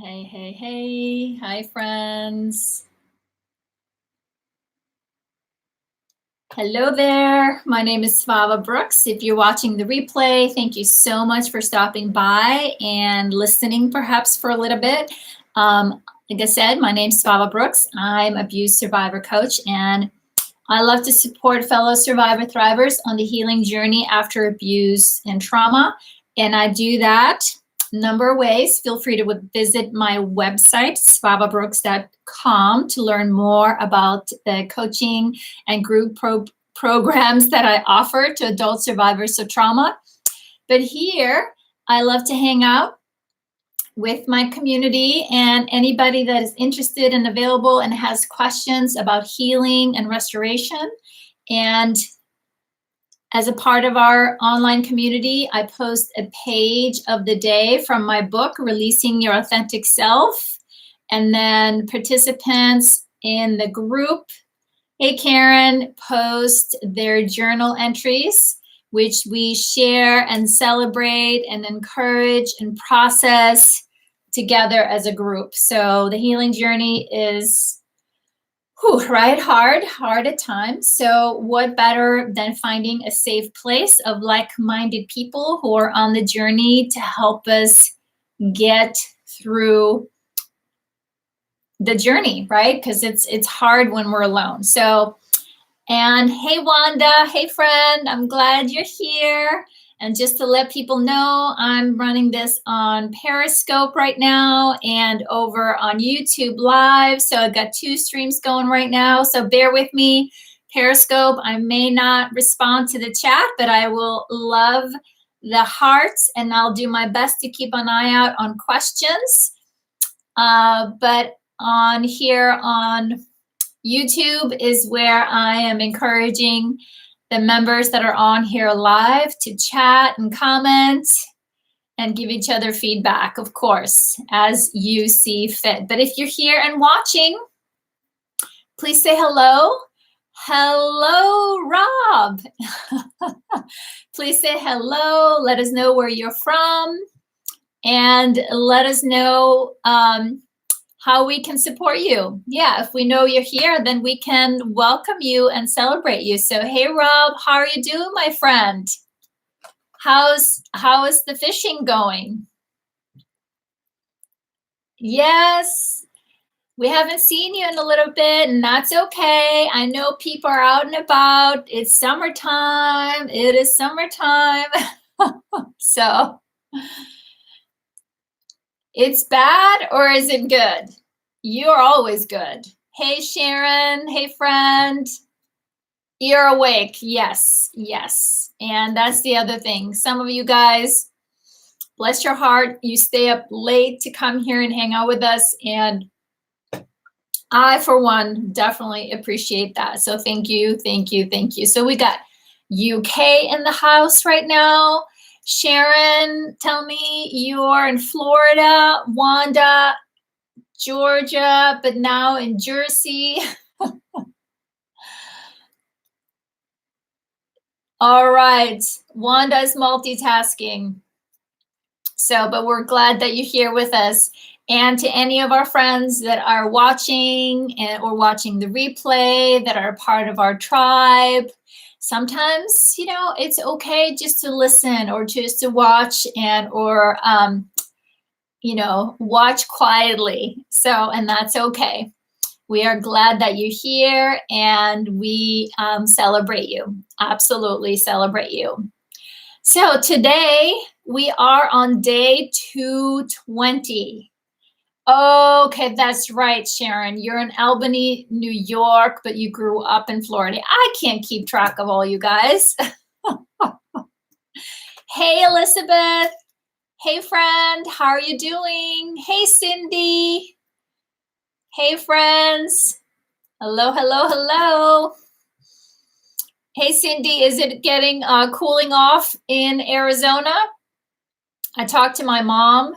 Hey, hey, hey. Hi, friends. Hello there. My name is Svava Brooks. If you're watching the replay, thank you so much for stopping by and listening perhaps for a little bit. Like I said, my name is Svava Brooks. I'm abuse survivor coach, and I love to support fellow survivor thrivers on the healing journey after abuse and trauma. And I do that a number of ways. Feel free to visit my website, svavabrooks.com, to learn more about the coaching and group programs that I offer to adult survivors of trauma. But here, I love to hang out with my community and anybody that is interested and available and has questions about healing and restoration. And as a part of our online community, I post a page of the day from my book, Releasing Your Authentic Self. And then participants in the group, hey Karen, post their journal entries, which we share and celebrate and encourage and process together as a group. So the healing journey is hard at times. So what better than finding a safe place of like-minded people who are on the journey to help us get through the journey, right? Because it's hard when we're alone. So, and hey Wanda, hey friend, I'm glad you're here. And just to let people know, I'm running this on Periscope right now and over on YouTube Live. So I've got 2 streams going right now. So bear with me. Periscope, I may not respond to the chat, but I will love the hearts and I'll do my best to keep an eye out on questions. But on here on YouTube is where I am encouraging the members that are on here live to chat and comment and give each other feedback, of course, as you see fit. But if you're here and watching, please say hello. Hello, Rob. Please say hello. Let us know where you're from and let us know how we can support you. Yeah, if we know you're here, then we can welcome you and celebrate you. So, hey, Rob, how are you doing, my friend? How is the fishing going? Yes, we haven't seen you in a little bit, and that's okay. I know people are out and about. It's summertime. It is summertime. So, it's bad or is it good? You're always good. Hey, Sharon. Hey, friend. You're awake. Yes, yes. And that's the other thing. Some of you guys, bless your heart, you stay up late to come here and hang out with us. And I, for one, definitely appreciate that. So thank you, thank you, thank you. So we got UK in the house right now. Sharon, tell me you're in Florida. Wanda, Georgia, but now in Jersey. All right, Wanda's multitasking. So, but we're glad that you're here with us. And to any of our friends that are watching or watching the replay that are part of our tribe, sometimes, you know, it's okay just to listen or just to watch or you know, watch quietly. So, and that's okay. We are glad that you're here and we celebrate you. Absolutely celebrate you. So today we are on day 220. Okay, that's right, Sharon. You're in Albany, New York, but you grew up in Florida. I can't keep track of all you guys. Hey, Elizabeth. Hey, friend. How are you doing? Hey, Cindy. Hey, friends. Hello, hello, hello. Hey, Cindy, is it getting cooling off in Arizona? I talked to my mom.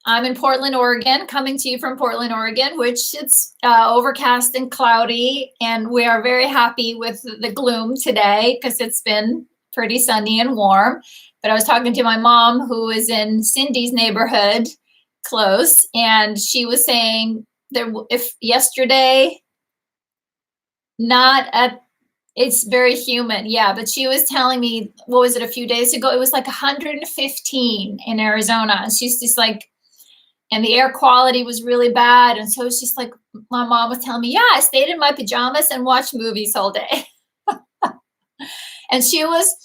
I'm in Portland, Oregon, coming to you from Portland, Oregon, which it's overcast and cloudy, and we are very happy with the gloom today because it's been pretty sunny and warm. But I was talking to my mom, who is in Cindy's neighborhood, close, and she was saying if yesterday, not at, it's very humid, yeah, but she was telling me, what was it, a few days ago, it was like 115 in Arizona, and she's just like, and the air quality was really bad, and so it's just like, my mom was telling me, yeah, I stayed in my pajamas and watched movies all day. And she was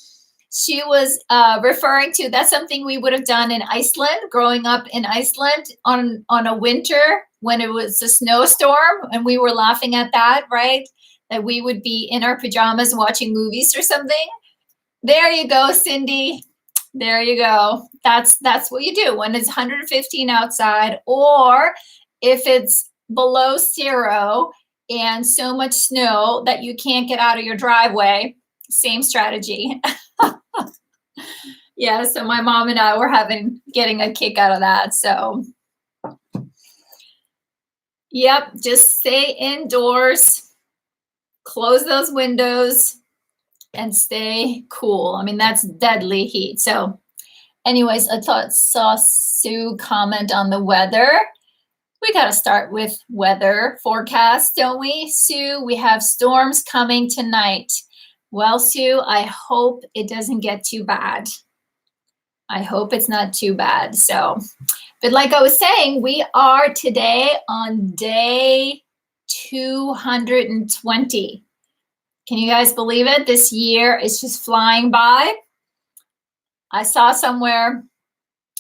referring to, that's something we would have done in Iceland, growing up in Iceland on a winter when it was a snowstorm, and we were laughing at that, right? That we would be in our pajamas watching movies or something. There you go, Cindy. There you go. That's what you do when it's 115 outside, or if it's below 0 and so much snow that you can't get out of your driveway. Same strategy. Yeah, so my mom and I were getting a kick out of that. So, yep, just stay indoors, close those windows, and stay cool. I mean, that's deadly heat. So, anyways, I saw Sue comment on the weather. We got to start with weather forecast, don't we, Sue? We have storms coming tonight. Well, Sue, I hope it doesn't get too bad. I hope it's not too bad. So, but like I was saying, we are today on day 220. Can you guys believe it? This year is just flying by. I saw somewhere,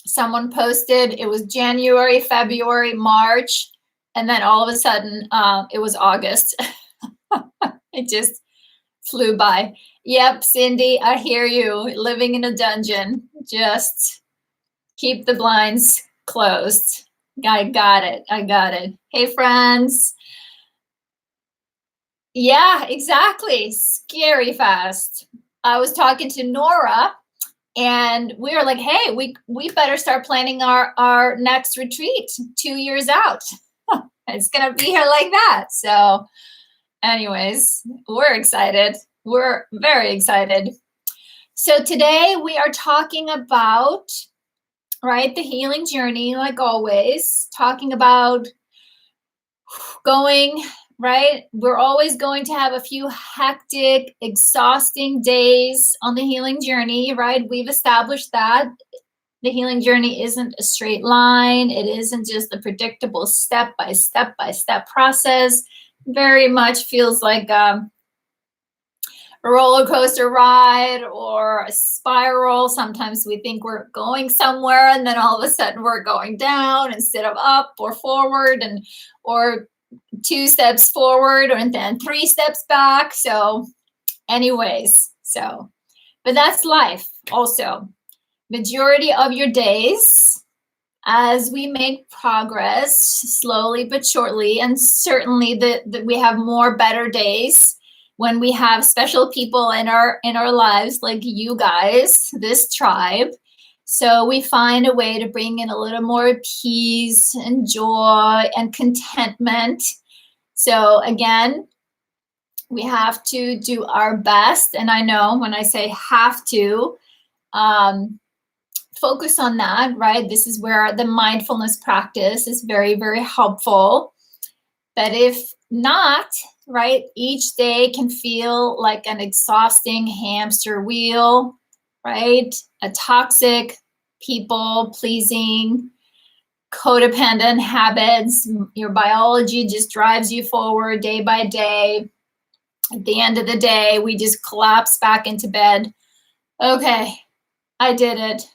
someone posted, it was January, February, March, and then all of a sudden it was August. It just flew by. Yep, Cindy, I hear you. Living in a dungeon. Just keep the blinds closed. I got it. I got it. Hey, friends. Yeah, exactly. Scary fast. I was talking to Nora, and we were like, hey, we better start planning our next retreat 2 years out. It's going to be here like that. So anyways, we're excited. We're very excited. So today we are talking about, right, the healing journey, like always, talking about going, right? We're always going to have a few hectic, exhausting days on the healing journey, right? We've established that the healing journey isn't a straight line. It isn't just a predictable step by step process. Very much feels like a roller coaster ride or a spiral. Sometimes we think we're going somewhere, and then all of a sudden we're going down instead of up or forward, and or 2 steps forward and then 3 steps back. So anyways, but that's life also. Majority of your days, as we make progress slowly but surely, and certainly we have more better days when we have special people in our lives, like you guys, this tribe. So we find a way to bring in a little more peace and joy and contentment. So again, we have to do our best. And I know when I say have to, focus on that, right? This is where the mindfulness practice is very, very helpful. But if not, right, each day can feel like an exhausting hamster wheel, right? A toxic, people-pleasing, codependent habits. Your biology just drives you forward day by day. At the end of the day, we just collapse back into bed. Okay, I did it.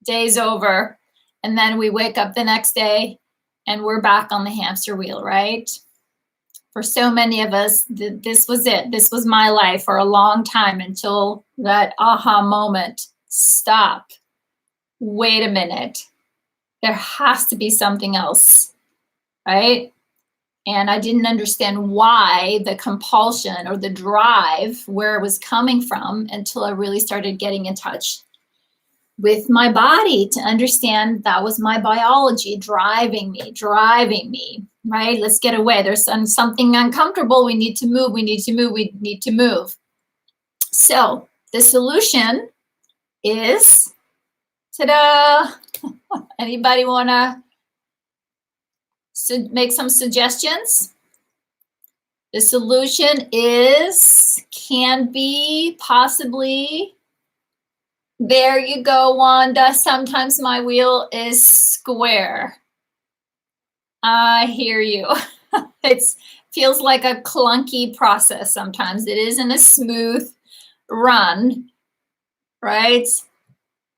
Day's over. And then we wake up the next day and we're back on the hamster wheel, right? For so many of us, this was it. This was my life for a long time until that aha moment. Stop. Wait a minute. There has to be something else, right? And I didn't understand why the compulsion or the drive, where it was coming from, until I really started getting in touch with my body to understand that was my biology driving me, right? Let's get away. There's something uncomfortable. We need to move. We need to move. We need to move. So the solution is, ta-da! Anybody want to make some suggestions. The solution can be possibly, there you go, Wanda. Sometimes my wheel is square. I hear you. It feels like a clunky process sometimes. It isn't a smooth run, right?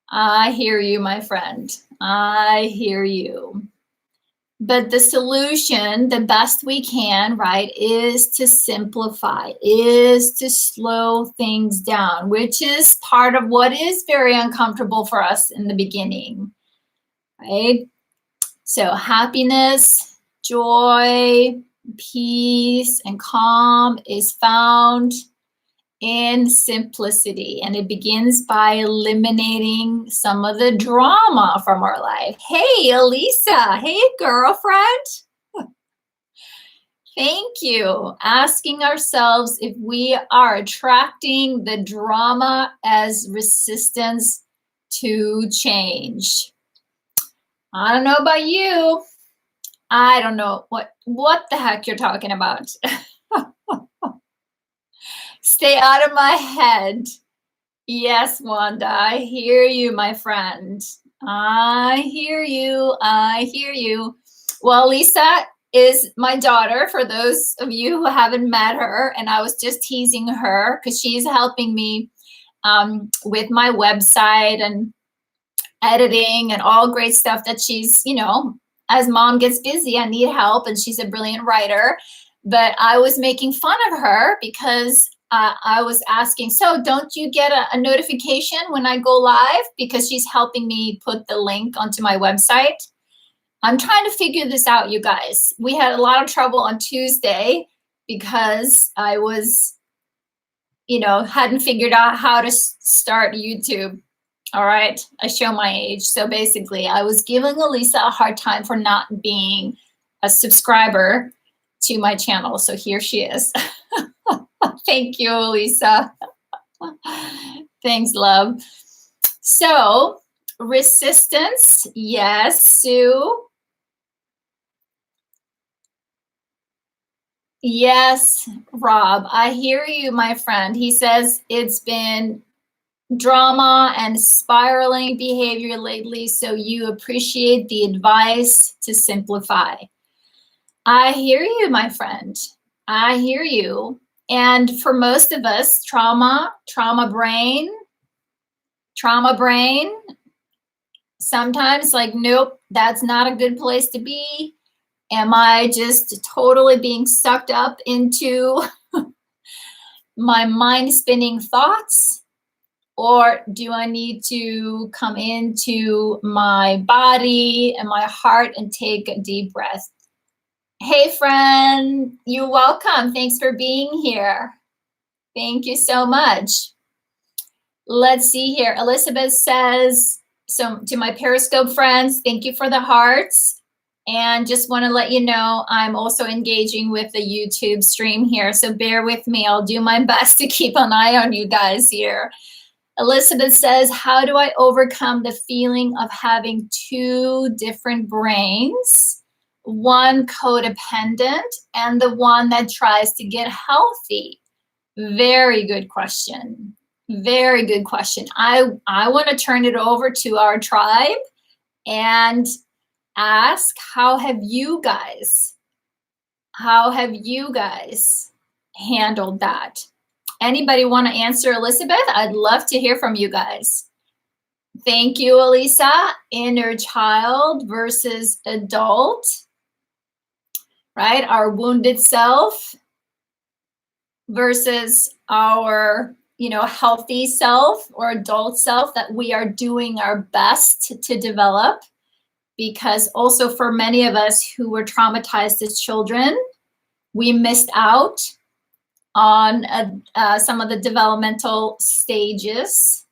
I hear you, my friend. I hear you. But the solution, the best we can, right, is to simplify, is to slow things down, which is part of what is very uncomfortable for us in the beginning, right? So happiness, joy, peace, and calm is found in simplicity, and it begins by eliminating some of the drama from our life. Hey, Elisa. Hey, girlfriend. Thank you. Asking ourselves if we are attracting the drama as resistance to change. I don't know about you. I don't know what the heck you're talking about. Stay out of my head. Yes, Wanda, I hear you, my friend. I hear you. I hear you. Well, Lisa is my daughter, for those of you who haven't met her, and I was just teasing her because she's helping me with my website and editing and all great stuff that she's, as mom gets busy, I need help, and she's a brilliant writer. But I was making fun of her because I was asking, so don't you get a notification when I go live? Because she's helping me put the link onto my website. I'm trying to figure this out, you guys. We had a lot of trouble on Tuesday because I was, hadn't figured out how to start YouTube. All right, I show my age. So basically, I was giving Elisa a hard time for not being a subscriber to my channel. So here she is. Thank you, Elisa. Thanks, love. So, resistance. Yes, Sue. Yes, Rob. I hear you, my friend. He says it's been drama and spiraling behavior lately, so you appreciate the advice to simplify. I hear you, my friend. I hear you. And for most of us, trauma brain, sometimes like, nope, that's not a good place to be. Am I just totally being sucked up into my mind spinning thoughts? Or do I need to come into my body and my heart and take a deep breath? Hey, friend, you're welcome. Thanks for being here. Thank you so much. Let's see here. Elizabeth says, so to my Periscope friends, thank you for the hearts. And just want to let you know, I'm also engaging with the YouTube stream here. So bear with me. I'll do my best to keep an eye on you guys here. Elizabeth says, how do I overcome the feeling of having two different brains? One codependent and the one that tries to get healthy? Very good question. Very good question. I want to turn it over to our tribe and ask, how have you guys handled that? Anybody want to answer, Elizabeth? I'd love to hear from you guys. Thank you, Elisa. Inner child versus adult, right? Our wounded self versus our, healthy self or adult self that we are doing our best to develop. Because also for many of us who were traumatized as children, we missed out on some of the developmental stages.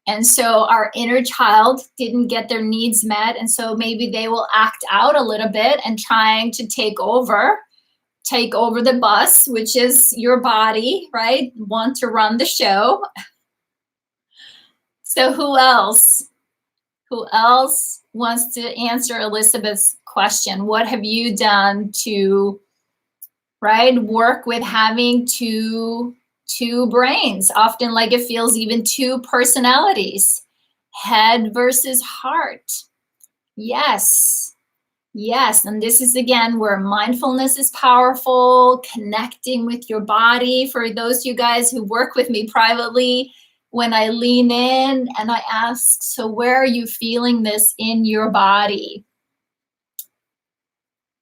And so our inner child didn't get their needs met. And so maybe they will act out a little bit and trying to take over the bus, which is your body, right? Want to run the show. So who else? Who else wants to answer Elizabeth's question? What have you done to, right, work with having two brains? Often like it feels even two personalities, head versus heart. Yes. Yes, and this is again where mindfulness is powerful, connecting with your body. For those of you guys who work with me privately, when I lean in and I ask, so where are you feeling this in your body?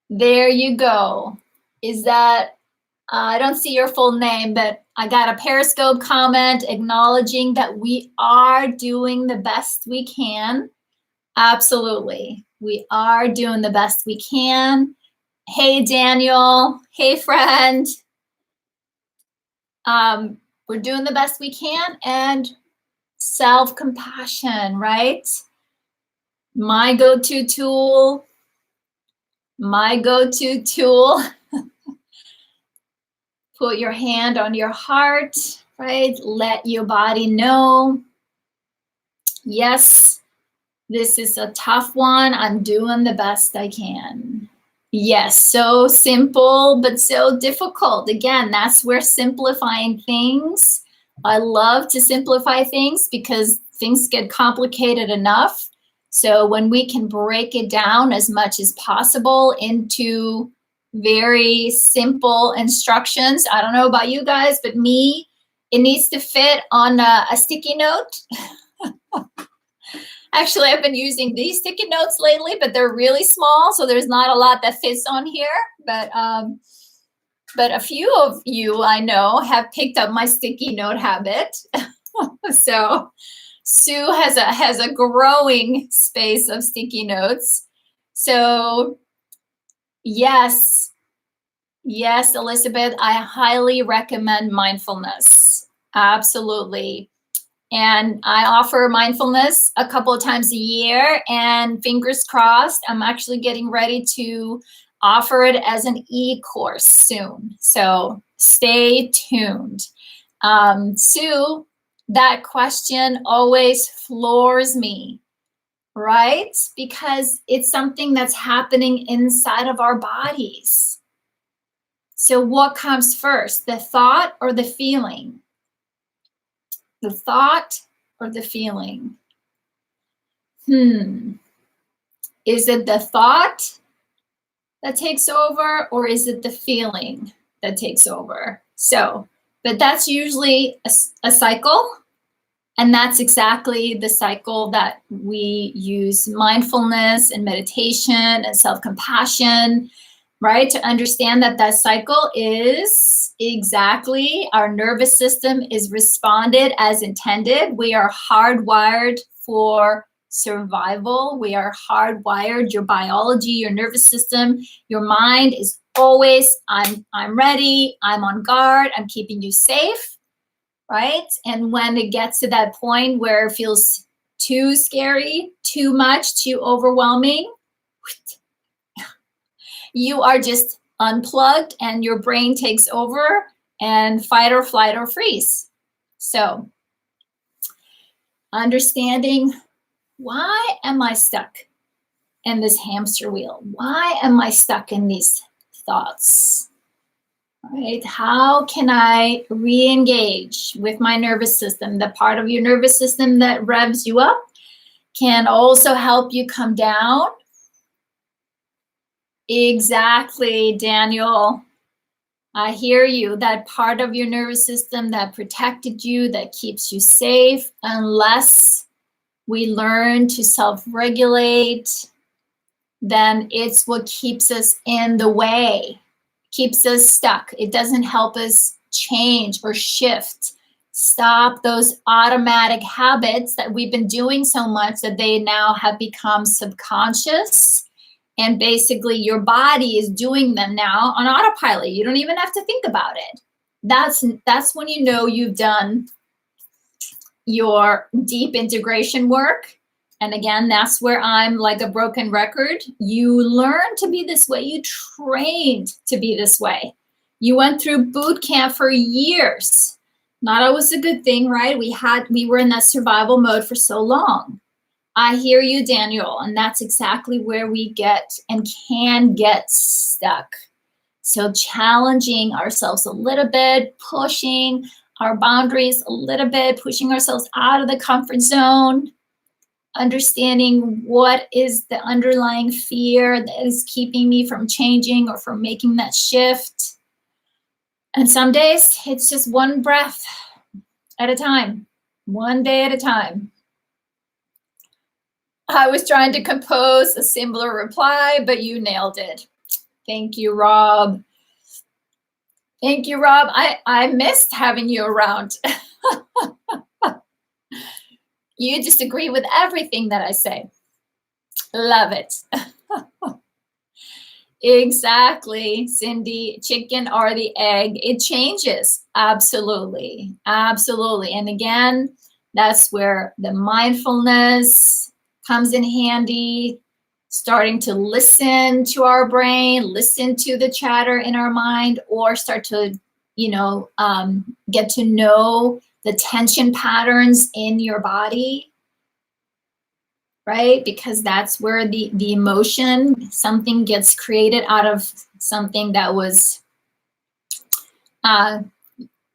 There you go. Is that, I don't see your full name, but I got a Periscope comment acknowledging that we are doing the best we can. Absolutely. We are doing the best we can. Hey, Daniel. Hey, friend. We're doing the best we can, and self-compassion, right? My go-to tool. Put your hand on your heart, right? Let your body know, yes, this is a tough one. I'm doing the best I can. Yes, so simple, but so difficult. Again, that's where simplifying things, I love to simplify things because things get complicated enough. So when we can break it down as much as possible into very simple instructions, I don't know about you guys, but me, it needs to fit on a sticky note. Actually, I've been using these sticky notes lately, but they're really small, so there's not a lot that fits on here. But a few of you I know have picked up my sticky note habit. So Sue has a growing space of sticky notes. So yes, Elizabeth, I highly recommend mindfulness. Absolutely. And I offer mindfulness a couple of times a year, and fingers crossed, I'm actually getting ready to offer it as an e-course soon. So stay tuned. Sue, that question always floors me, right? Because it's something that's happening inside of our bodies. So what comes first, the thought or the feeling? The thought or the feeling? Is it the thought that takes over, or is it the feeling that takes over? So, but that's usually a cycle, and that's exactly the cycle that we use mindfulness and meditation and self-compassion, right? To understand that that cycle is exactly, our nervous system is responded as intended. We are hardwired for survival. We are hardwired. Your biology, your nervous system, your mind is always, I'm ready, I'm on guard, I'm keeping you safe, right? And when it gets to that point where it feels too scary, too much, too overwhelming, you are just unplugged and your brain takes over and fight or flight or freeze. So understanding, why am I stuck in this hamster wheel? Why am I stuck in these thoughts? Right? How can I re-engage with my nervous system? The part of your nervous system that revs you up can also help you come down. Exactly, Daniel. I hear you. That part of your nervous system that protected you, that keeps you safe, unless we learn to self-regulate, then it's what keeps us in the way, keeps us stuck. It doesn't help us change or shift. Stop those automatic habits that we've been doing so much that they now have become subconscious. And basically your body is doing them now on autopilot. You don't even have to think about it. That's when you know you've done your deep integration work. And again, that's where I'm like a broken record. You learn to be this way. You trained to be this way. You went through boot camp for years. Not always a good thing, right? We were in that survival mode for so long. I hear you, Daniel, and that's exactly where we get and can get stuck. So challenging ourselves a little bit, pushing our boundaries a little bit, pushing ourselves out of the comfort zone, understanding what is the underlying fear that is keeping me from changing or from making that shift. And some days it's just one breath at a time, one day at a time. I was trying to compose a similar reply, but you nailed it. Thank you, Rob. Thank you, Rob. I missed having you around. You just agree with everything that I say. Love it. Exactly, Cindy. Chicken or the egg, it changes. Absolutely. Absolutely. And again, that's where the mindfulness comes in handy, starting to listen to our brain, listen to the chatter in our mind, or start to, get to know the tension patterns in your body, right? Because that's where the emotion, something gets created out of something that was,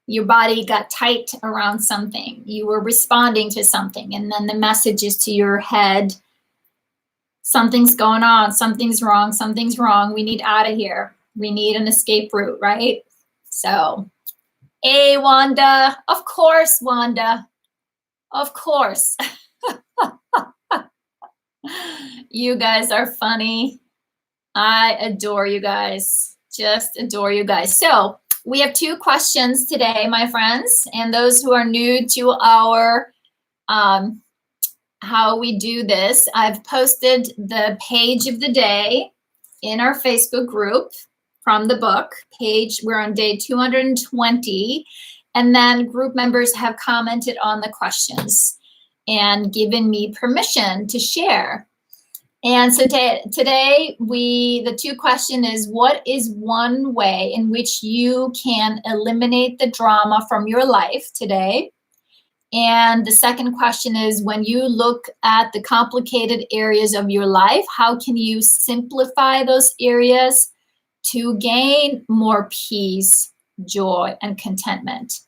your body got tight around something. You were responding to something, and then the message is to your head, something's going on, something's wrong, we need out of here. We need an escape route, right? So, hey, Wanda, of course, Wanda, of course. You guys are funny. I adore you guys, just adore you guys. So we have 2 questions today, my friends, and those who are new to our how we do this, I've posted the page of the day in our Facebook group from the book page. We're on day 220, and then group members have commented on the questions and given me permission to share. And so today the 2 question is, what is one way in which you can eliminate the drama from your life today? And the second question is, when you look at the complicated areas of your life, how can you simplify those areas to gain more peace, joy, and contentment?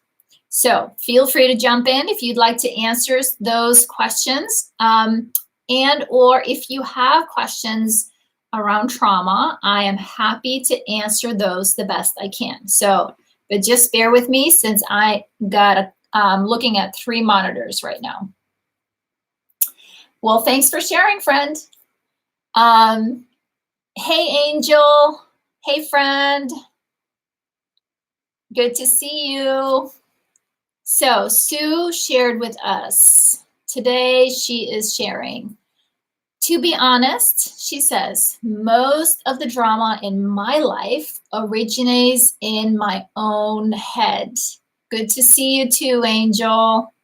So feel free to jump in if you'd like to answer those questions. And or if you have questions around trauma, I am happy to answer those the best I can. So, but just bear with me since I got looking at 3 monitors right now. Well, thanks for sharing, friend. Hey, Angel. Hey, friend. Good to see you. So Sue shared with us. Today she is sharing. To be honest, she says, most of the drama in my life originates in my own head. Good to see you too, Angel.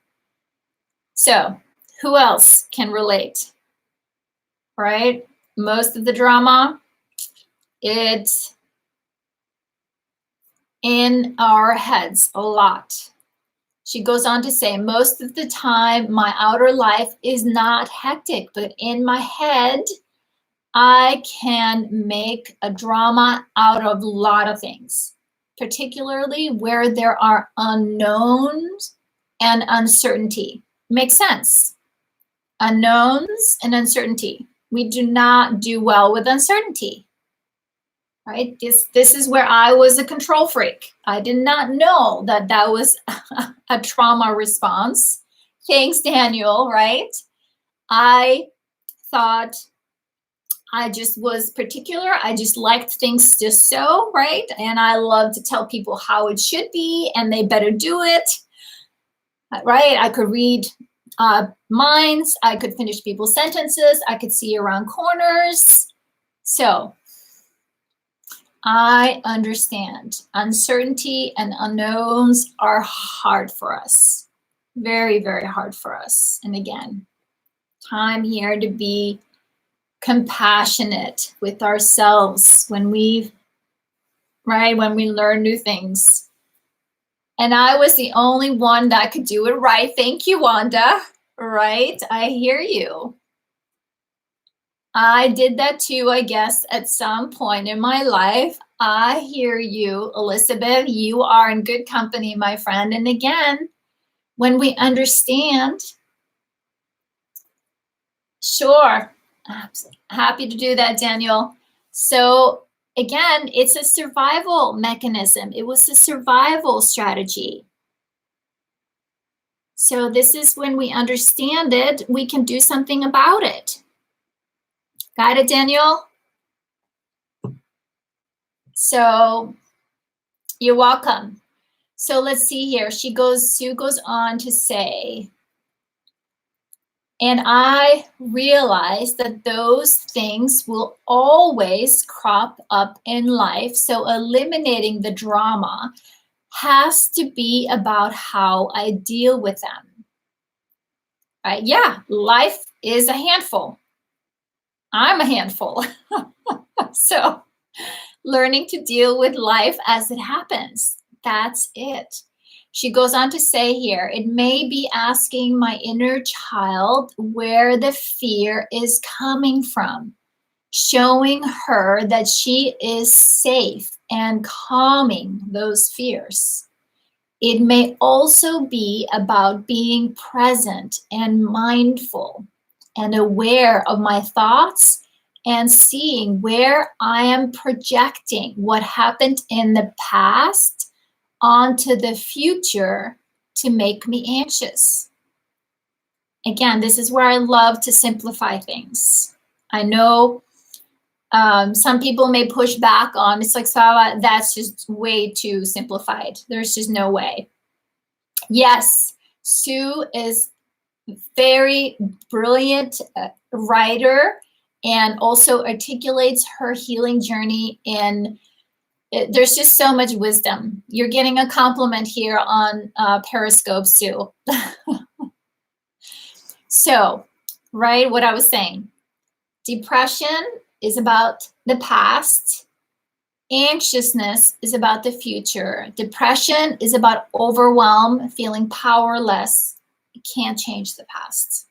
So, who else can relate? Right? Most of the drama, it's in our heads a lot. She goes on to say, most of the time, my outer life is not hectic, but in my head, I can make a drama out of a lot of things, particularly where there are unknowns and uncertainty. Makes sense. Unknowns and uncertainty. We do not do well with uncertainty. Right? This is where I was a control freak. I did not know that that was a trauma response. Thanks, Daniel, right? I thought I just was particular. I just liked things just so, right? And I love to tell people how it should be, and they better do it, right? I could read minds. I could finish people's sentences. I could see around corners. So I understand uncertainty and unknowns are hard for us. Very, very hard for us. And again, time here to be compassionate with ourselves when we learn new things. And I was the only one that could do it right. Thank you, Wanda. Right? I hear you. I did that too, I guess, at some point in my life. I hear you, Elizabeth. You are in good company, my friend. And again, when we understand, sure, happy to do that, Daniel. So again, it's a survival mechanism. It was a survival strategy. So this is when we understand it, we can do something about it. Got it, Daniel? So you're welcome. So let's see here. Sue goes on to say, and I realize that those things will always crop up in life. So eliminating the drama has to be about how I deal with them. Right? Yeah, life is a handful. I'm a handful. So learning to deal with life as it happens. That's it. She goes on to say here, it may be asking my inner child where the fear is coming from, showing her that she is safe and calming those fears. It may also be about being present and mindful and aware of my thoughts and seeing where I am projecting what happened in the past onto the future to make me anxious. Again, this is where I love to simplify things. I know some people may push back on, it's like, Svava, that's just way too simplified. There's just no way. Yes, Sue is very brilliant writer and also articulates her healing journey in, there's just so much wisdom. You're getting a compliment here on Periscope, Sue. So, right, what I was saying, depression is about the past. Anxiousness is about the future. Depression is about overwhelm, feeling powerless. You can't change the past.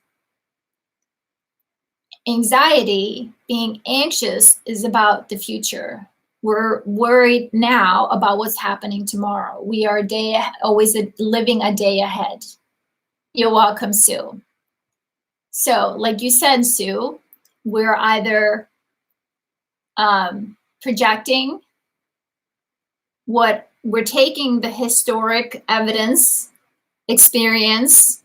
Anxiety, being anxious, is about the future. We're worried now about what's happening tomorrow. We are always living a day ahead. You're welcome, Sue. So, like you said, Sue, we're either projecting what we're taking the historic evidence, experience,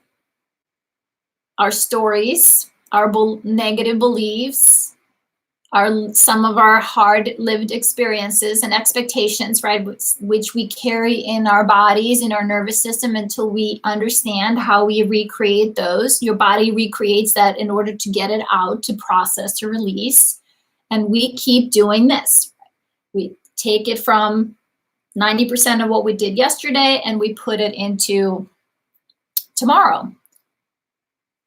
our stories, our negative beliefs, some of our hard-lived experiences and expectations, right, which we carry in our bodies, in our nervous system until we understand how we recreate those. Your body recreates that in order to get it out, to process, to release. And we keep doing this. We take it from 90% of what we did yesterday and we put it into tomorrow,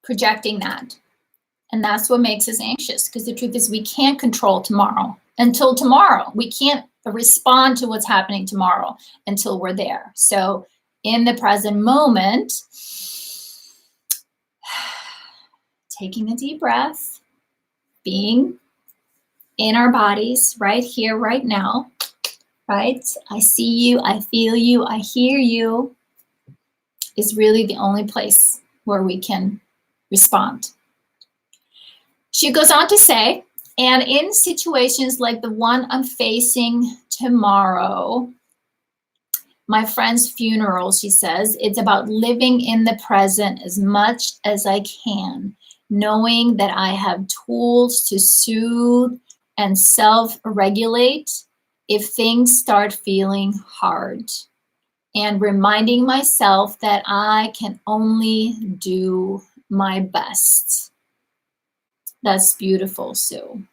projecting that. And that's what makes us anxious, because the truth is we can't control tomorrow until tomorrow. We can't respond to what's happening tomorrow until we're there. So in the present moment, taking a deep breath, being in our bodies right here, right now, right? I see you, I feel you, I hear you, is really the only place where we can respond. She goes on to say, and in situations like the one I'm facing tomorrow, my friend's funeral, she says, it's about living in the present as much as I can, knowing that I have tools to soothe and self-regulate if things start feeling hard, and reminding myself that I can only do my best. That's beautiful, Sue.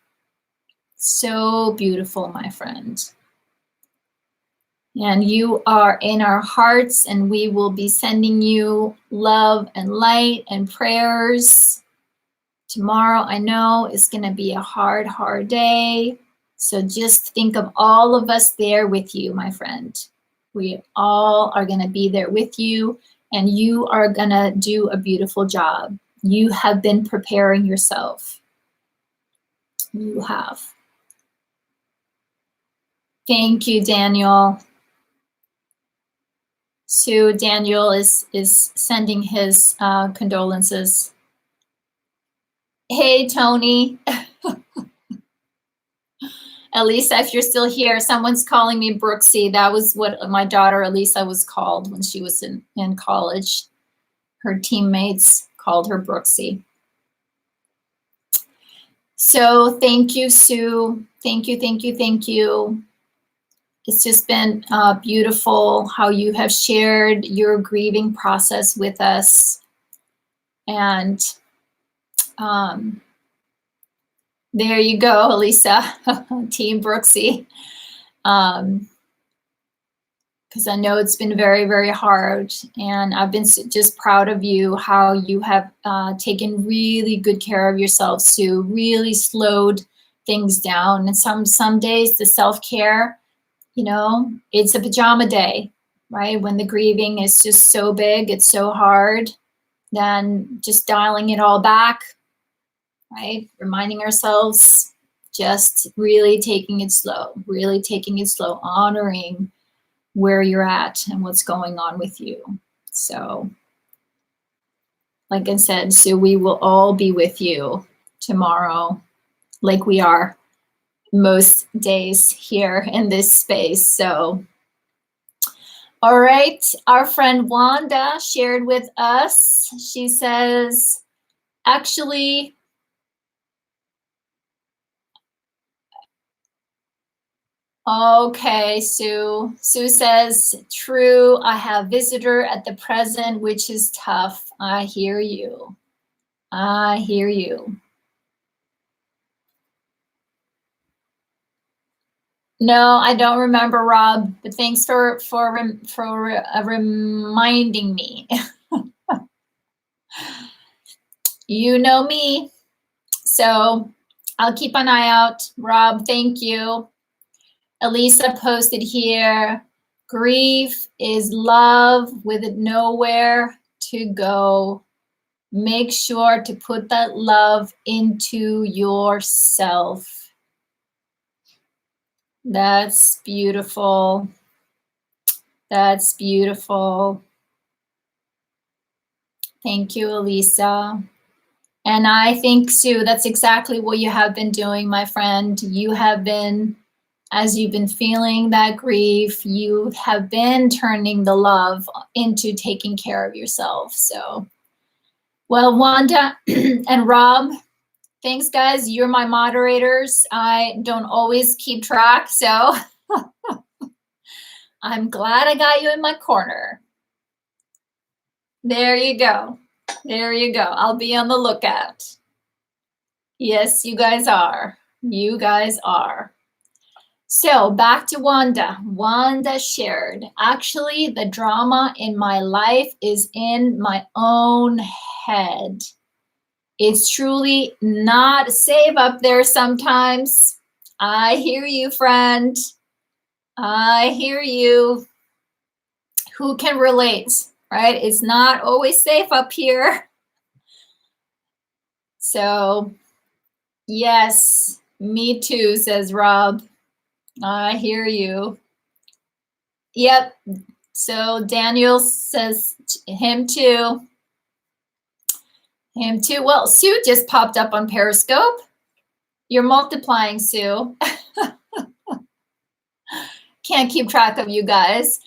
So beautiful, my friend. And you are in our hearts, and we will be sending you love and light and prayers. Tomorrow, I know, is going to be a hard, hard day. So just think of all of us there with you, my friend. We all are going to be there with you, and you are going to do a beautiful job. You have been preparing yourself. You have. Thank you, Daniel. So Daniel is sending his condolences. Hey, Tony. Elisa, if you're still here, someone's calling me Brooksy. That was what my daughter Elisa was called when she was in college. Her teammates called her Brooksy. So thank you, Sue. Thank you, thank you, thank you. It's just been beautiful how you have shared your grieving process with us. And there you go, Elisa, Team Brooksy. Because I know it's been very, very hard. And I've been just proud of you, how you have taken really good care of yourself, Sue, really slowed things down. And some days the self-care, you know, it's a pajama day, right? When the grieving is just so big, it's so hard, then just dialing it all back, right? Reminding ourselves, just really taking it slow, honoring where you're at and what's going on with you. So, like I said, so we will all be with you tomorrow, like we are most days here in this space. So, all right, our friend Wanda shared with us. She says, actually, okay, Sue. Sue says, true, I have visitor at the present, which is tough. I hear you. I hear you. No, I don't remember, Rob, but thanks for reminding me. You know me, so I'll keep an eye out. Rob, thank you. Elisa posted here, grief is love with nowhere to go. Make sure to put that love into yourself. That's beautiful. That's beautiful. Thank you, Elisa. And I think, Sue, that's exactly what you have been doing, my friend. You have been, as you've been feeling that grief, you have been turning the love into taking care of yourself. So, well, Wanda and Rob, thanks, guys. You're my moderators. I don't always keep track, so I'm glad I got you in my corner. There you go. There you go. I'll be on the lookout. Yes, you guys are. You guys are. So back to Wanda. Wanda shared, actually, the drama in my life is in my own head. It's truly not safe up there sometimes. I hear you, friend. I hear you. Who can relate, right? It's not always safe up here. So, yes, me too, says Rob. I hear you. Yep. So Daniel says him too. Him too. Well, Sue just popped up on Periscope. You're multiplying, Sue. Can't keep track of you guys.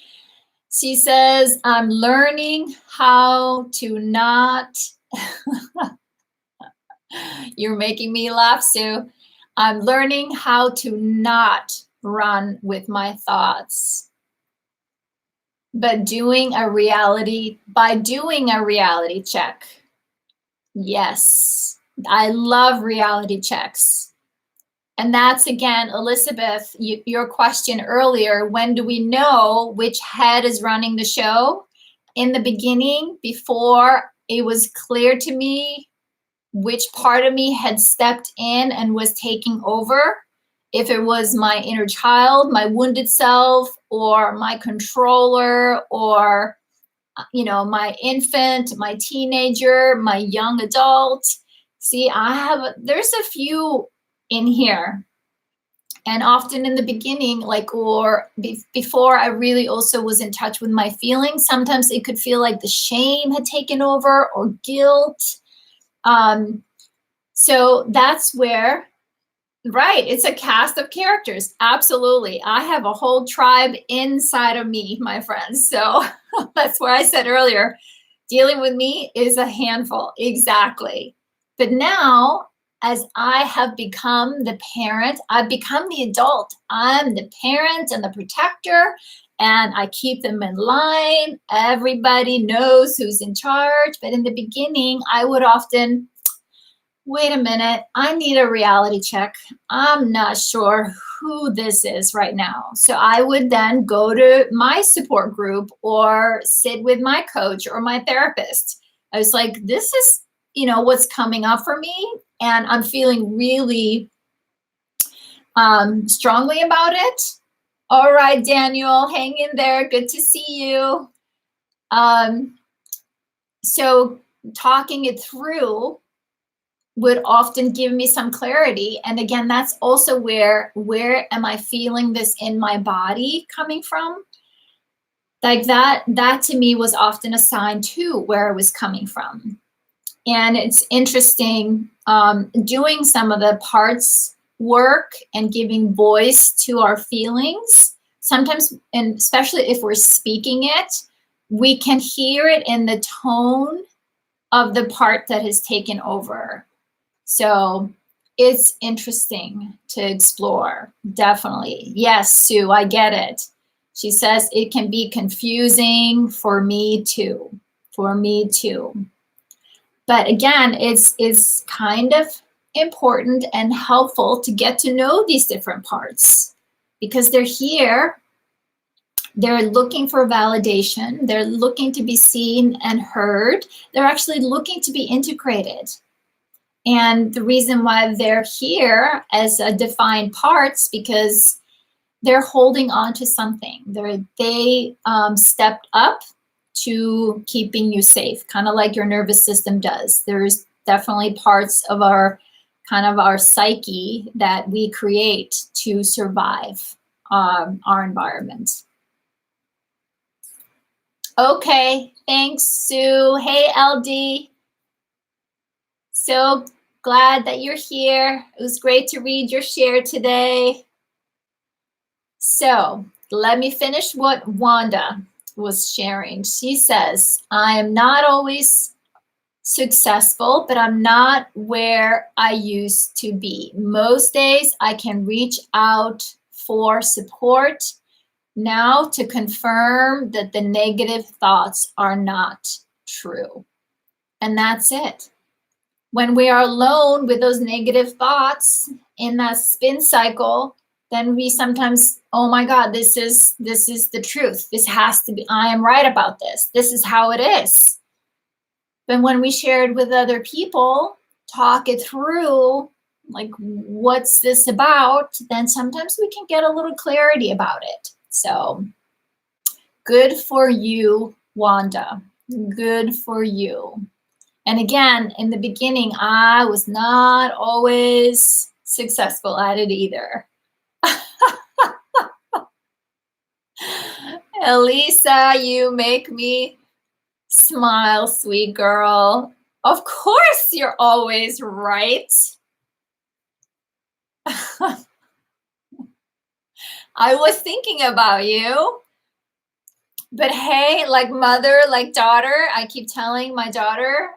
She says, I'm learning how to not. You're making me laugh, Sue. I'm learning how to not run with my thoughts. But doing a reality check. Yes, I love reality checks. And that's, again, Elizabeth, your question earlier, when do we know which head is running the show? In the beginning, before it was clear to me which part of me had stepped in and was taking over, if it was my inner child, my wounded self, or my controller, or my infant, my teenager, my young adult. See, there's a few in here. And often in the beginning, like, or before I really also was in touch with my feelings, sometimes it could feel like the shame had taken over or guilt. So that's where, right, it's a cast of characters. Absolutely. I have a whole tribe inside of me, my friends. So that's where I said earlier, dealing with me is a handful. Exactly. But now, as I have become the parent, I've become the adult. I'm the parent and the protector, and I keep them in line. Everybody knows who's in charge. But in the beginning, I would often, wait a minute, I need a reality check. I'm not sure who this is right now. So I would then go to my support group or sit with my coach or my therapist. I was like, this is, what's coming up for me. And I'm feeling really strongly about it. All right, Daniel, hang in there. Good to see you. So talking it through would often give me some clarity. And again, that's also where am I feeling this in my body coming from? Like that to me was often a sign too, where it was coming from. And it's interesting doing some of the parts work and giving voice to our feelings. Sometimes, and especially if we're speaking it, we can hear it in the tone of the part that has taken over. So it's interesting to explore. Definitely. Yes, Sue, I get it. She says it can be confusing for me too. For me too. But again, it's kind of important and helpful to get to know these different parts because they're here. They're looking for validation. They're looking to be seen and heard. They're actually looking to be integrated. And the reason why they're here as a defined parts because they're holding on to something. They stepped up to keeping you safe, kind of like your nervous system does. There's definitely parts of our psyche that we create to survive our environment. Okay, thanks, Sue. Hey, LD. So glad that you're here. It was great to read your share today. So let me finish what Wanda was sharing. She says, I am not always successful, but I'm not where I used to be. Most days I can reach out for support now to confirm that the negative thoughts are not true. And that's it. When we are alone with those negative thoughts in that spin cycle, then we sometimes, oh my God, this is the truth. This has to be, I am right about this. This is how it is. But when we share it with other people, talk it through, like, what's this about? Then sometimes we can get a little clarity about it. So good for you, Wanda. Good for you. And again, in the beginning, I was not always successful at it either. Elisa, you make me smile, sweet girl. Of course, you're always right. I was thinking about you. But hey, like mother, like daughter, I keep telling my daughter,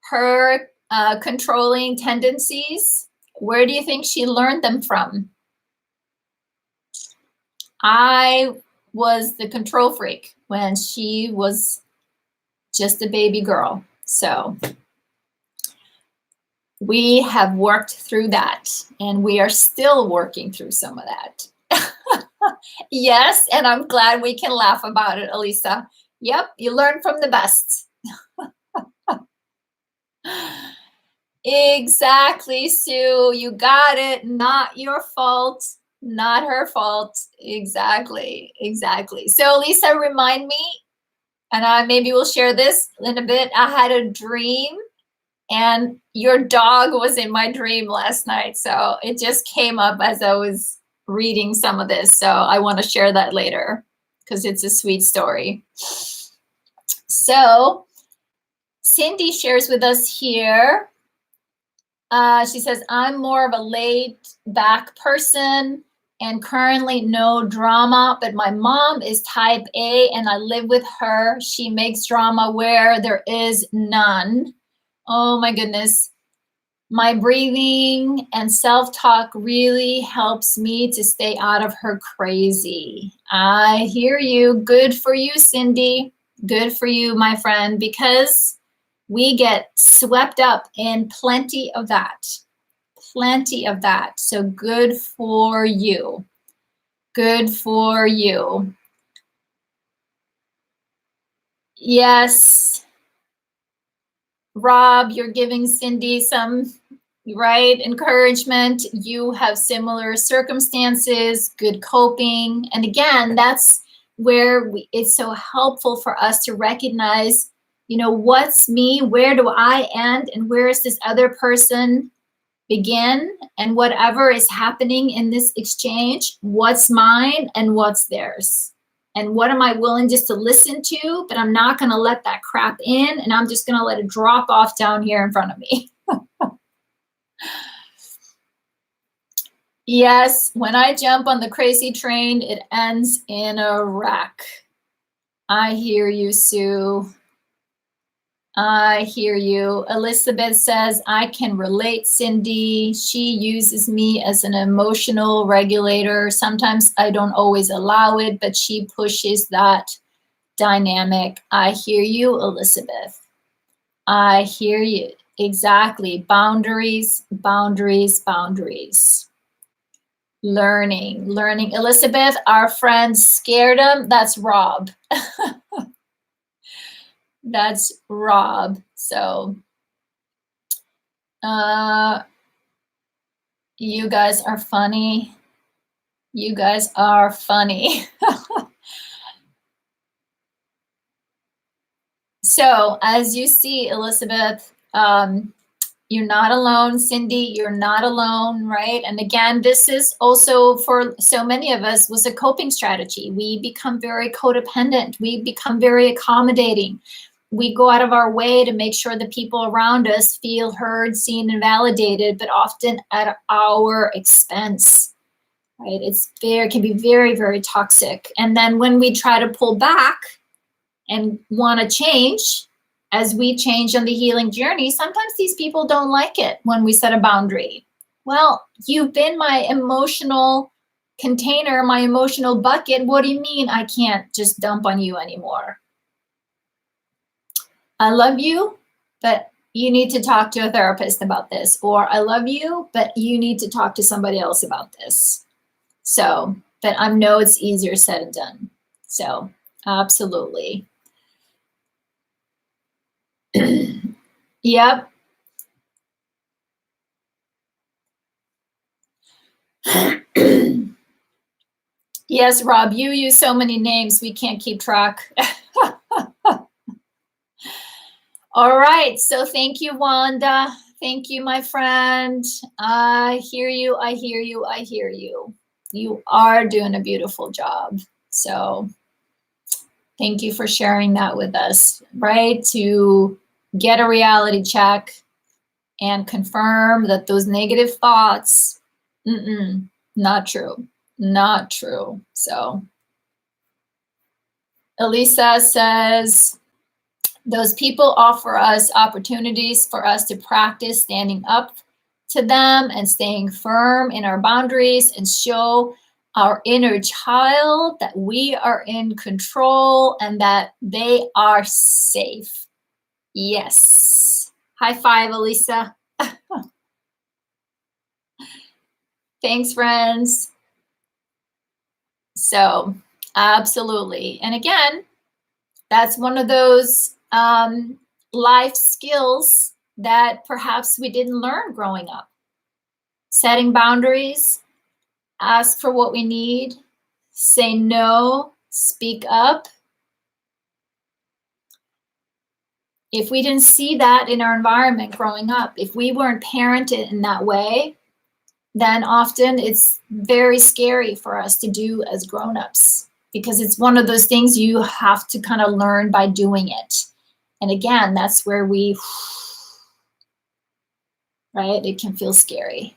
her controlling tendencies, where do you think she learned them from? I was the control freak when she was just a baby girl. So we have worked through that, and we are still working through some of that. Yes, and I'm glad we can laugh about it, Elisa. Yep, you learn from the best. Exactly, Sue. You got it. Not your fault. Not her fault. Exactly. Exactly. So, Lisa, remind me, and maybe we'll share this in a bit. I had a dream, And your dog was in my dream last night. So it just came up as I was reading some of this. So I want to share that later because it's a sweet story. So Cindy shares with us here. She says, I'm more of a laid back person and currently no drama, but my mom is type A and I live with her. She makes drama where there is none. Oh my goodness. My breathing and self-talk really helps me to stay out of her crazy. I hear you. Good for you, Cindy. Good for you, my friend, because we get swept up in plenty of that. Plenty of that. So good for you. Good for you. Yes. Rob, you're giving Cindy some encouragement. You have similar circumstances, good coping. And again, that's where it's so helpful for us to recognize, what's me, where do I end, and where is this other person begin, and whatever is happening in this exchange, what's mine and what's theirs. And what am I willing just to listen to, but I'm not going to let that crap in, and I'm just going to let it drop off down here in front of me. Yes, when I jump on the crazy train, it ends in a wreck. I hear you, Sue. I hear you. Elizabeth says, I can relate, Cindy. She uses me as an emotional regulator. Sometimes I don't always allow it, but she pushes that dynamic. I hear you, Elizabeth. I hear you. Exactly. Boundaries, boundaries, boundaries. Learning. Elizabeth, our friend scared him. That's Rob. That's Rob. So you guys are funny. You guys are funny. So as you see, Elizabeth, you're not alone. Cindy, you're not alone, right? And again, this is also for so many of us was a coping strategy. We become very codependent. We become very accommodating. We go out of our way to make sure the people around us feel heard, seen, and validated, but often at our expense, right? It can be very, very toxic. And then when we try to pull back and want to change, as we change on the healing journey, sometimes these people don't like it when we set a boundary. Well, you've been my emotional container, my emotional bucket. What do you mean I can't just dump on you anymore? I love you, but you need to talk to a therapist about this. Or I love you, but you need to talk to somebody else about this. So, but I know it's easier said than done. So, absolutely. Yep. Yes, Rob, you use so many names, we can't keep track. All right, so thank you, Wanda. Thank you, my friend. I hear you, I hear you, I hear you. You are doing a beautiful job. So thank you for sharing that with us, right? To get a reality check and confirm that those negative thoughts, not true, not true. So Elisa says, those people offer us opportunities for us to practice standing up to them and staying firm in our boundaries and show our inner child that we are in control and that they are safe. Yes. High five, Elisa. Thanks, friends. So, absolutely. And again, that's one of those life skills that perhaps we didn't learn growing up. Setting boundaries, ask for what we need, say no, speak up. If we didn't see that in our environment growing up, if we weren't parented in that way, then often it's very scary for us to do as grown-ups, because it's one of those things you have to kind of learn by doing it. And again, that's where right? It can feel scary.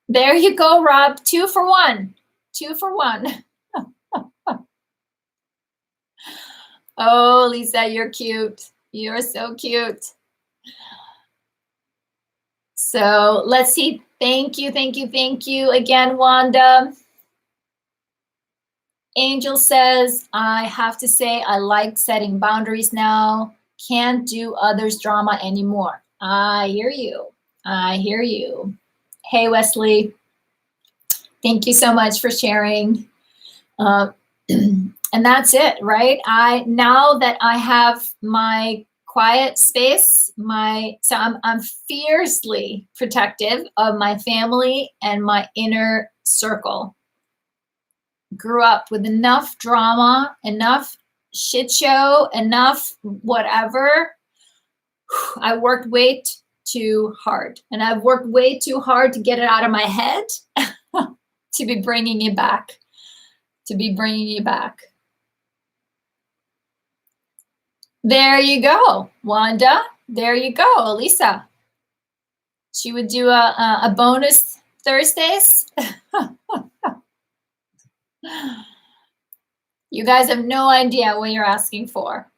There you go, Rob. 2 for 1. 2 for 1. Oh, Lisa, you're cute. You're so cute. So let's see. Thank you, thank you, thank you again, Wanda. Angel says, I have to say I like setting boundaries now. Can't do others' drama anymore. I hear you. I hear you. Hey, Wesley. Thank you so much for sharing. And that's it, right? Now that I have my quiet space, so I'm fiercely protective of my family and my inner circle. Grew up with enough drama, enough shit show, enough whatever. I worked way too hard, and I've worked way too hard to get it out of my head to be bringing you back, There you go, Wanda. There you go, Lisa. She would do a bonus Thursdays. You guys have no idea what you're asking for.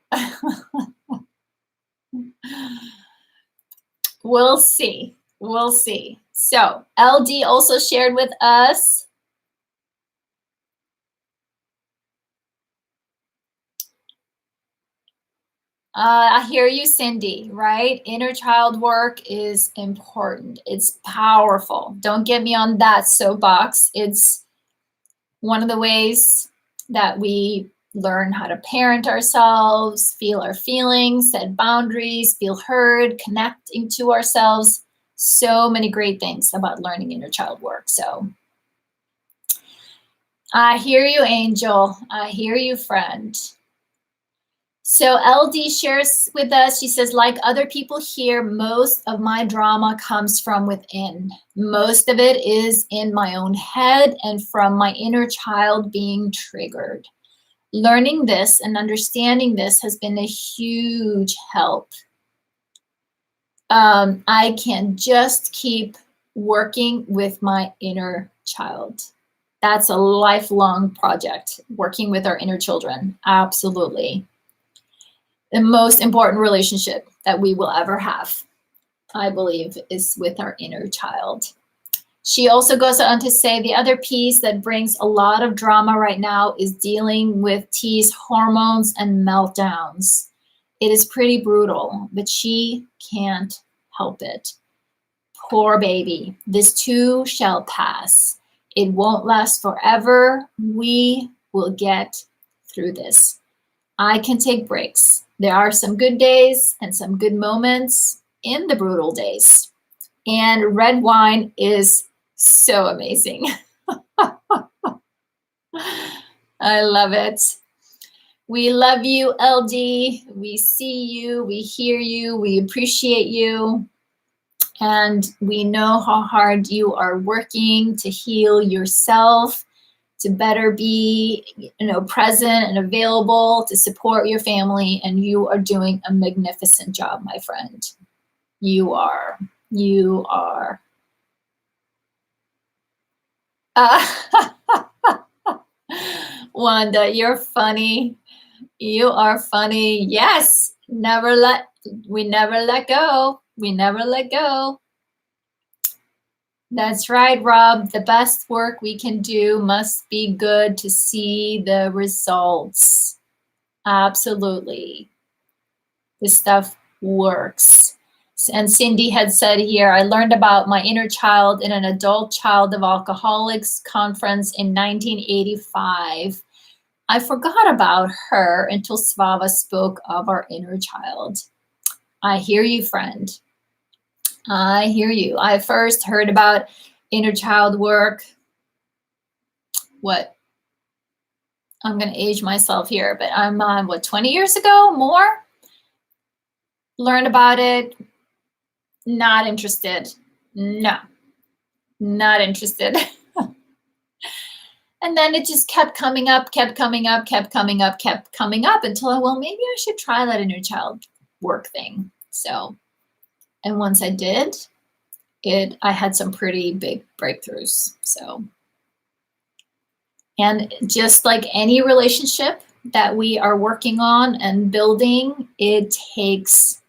We'll see. We'll see. So LD also shared with us. I hear you, Cindy, right? Inner child work is important. It's powerful. Don't get me on that soapbox. It's one of the ways that we learn how to parent ourselves, feel our feelings, set boundaries, feel heard, connecting to ourselves. So many great things about learning inner child work. So I hear you, Angel. I hear you, friend. So LD shares with us, she says, like other people here, most of my drama comes from within. Most of it is in my own head and from my inner child being triggered. Learning this and understanding this has been a huge help. I can just keep working with my inner child. That's a lifelong project, working with our inner children. Absolutely. The most important relationship that we will ever have, I believe, is with our inner child. She also goes on to say the other piece that brings a lot of drama right now is dealing with T's hormones and meltdowns. It is pretty brutal, but she can't help it. Poor baby. This too shall pass. It won't last forever. We will get through this. I can take breaks. There are some good days and some good moments in the brutal days. And red wine is so amazing. I love it. We love you, LD. We see you, we hear you, we appreciate you. And we know how hard you are working to heal yourself, to better be, present and available to support your family. And you are doing a magnificent job, my friend. You are. Wanda, you're funny. You are funny. Yes. We never let go. We never let go. That's right, Rob. The best work we can do must be good to see the results. Absolutely. This stuff works. And Cindy had said here, I learned about my inner child in an adult child of alcoholics conference in 1985. I forgot about her until Svava spoke of our inner child. I hear you, friend. I hear you. I first heard about inner child work. I'm going to age myself here, but I'm 20 years ago, more? learn about it, not interested. No, not interested. And then it just kept coming up, kept coming up, kept coming up, kept coming up until well, maybe I should try that inner child work thing. So, and once I did, I had some pretty big breakthroughs. So, and just like any relationship that we are working on and building, it takes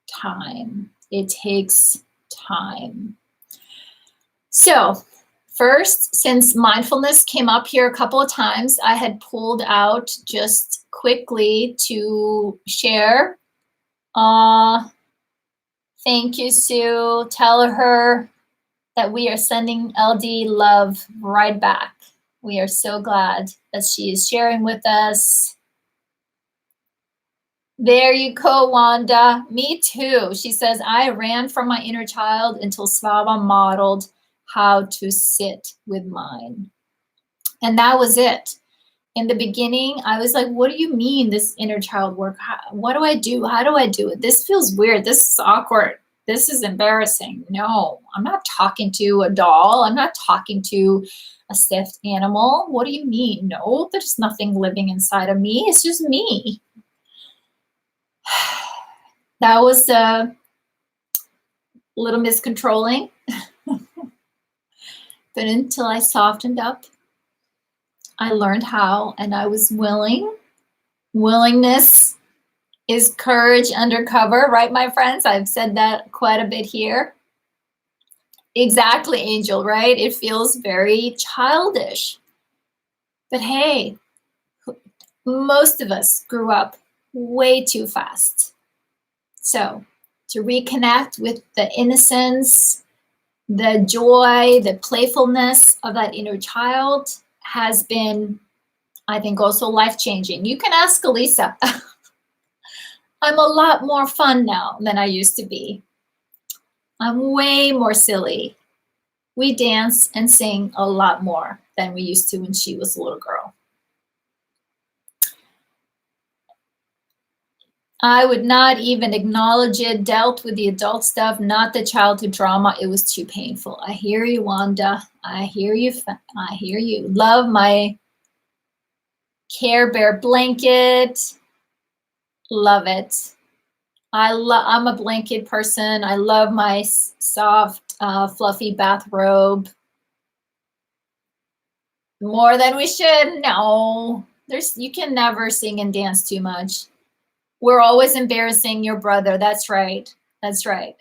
time. It takes time. So, first, since mindfulness came up here a couple of times, I had pulled out just quickly to share. Thank you, Sue. Tell her that we are sending LD love right back. We are so glad that she is sharing with us. There you go, Wanda. Me too. She says, I ran from my inner child until Svava modeled how to sit with mine. And that was it. In the beginning, I was like, what do you mean this inner child work? What do I do? How do I do it? This feels weird. This is awkward. This is embarrassing. No, I'm not talking to a doll. I'm not talking to a stuffed animal. What do you mean? No, there's nothing living inside of me. It's just me. That was a little miscontrolling. But until I softened up, I learned how, and I was willing. Willingness is courage undercover, right, my friends? I've said that quite a bit here. Exactly, Angel, right? It feels very childish. But hey, most of us grew up way too fast. So to reconnect with the innocence, the joy, the playfulness of that inner child has been, I think, also life-changing. You can ask Elisa. I'm a lot more fun now than I used to be. I'm way more silly. We dance and sing a lot more than we used to when she was a little girl. I would not even acknowledge it, dealt with the adult stuff, not the childhood drama. It was too painful. I hear you, Wanda. I hear you. I hear you. Love my Care Bear blanket. Love it. I'm a blanket person. I love my soft, fluffy bathrobe. More than we should? No. You can never sing and dance too much. We're always embarrassing your brother. That's right. That's right.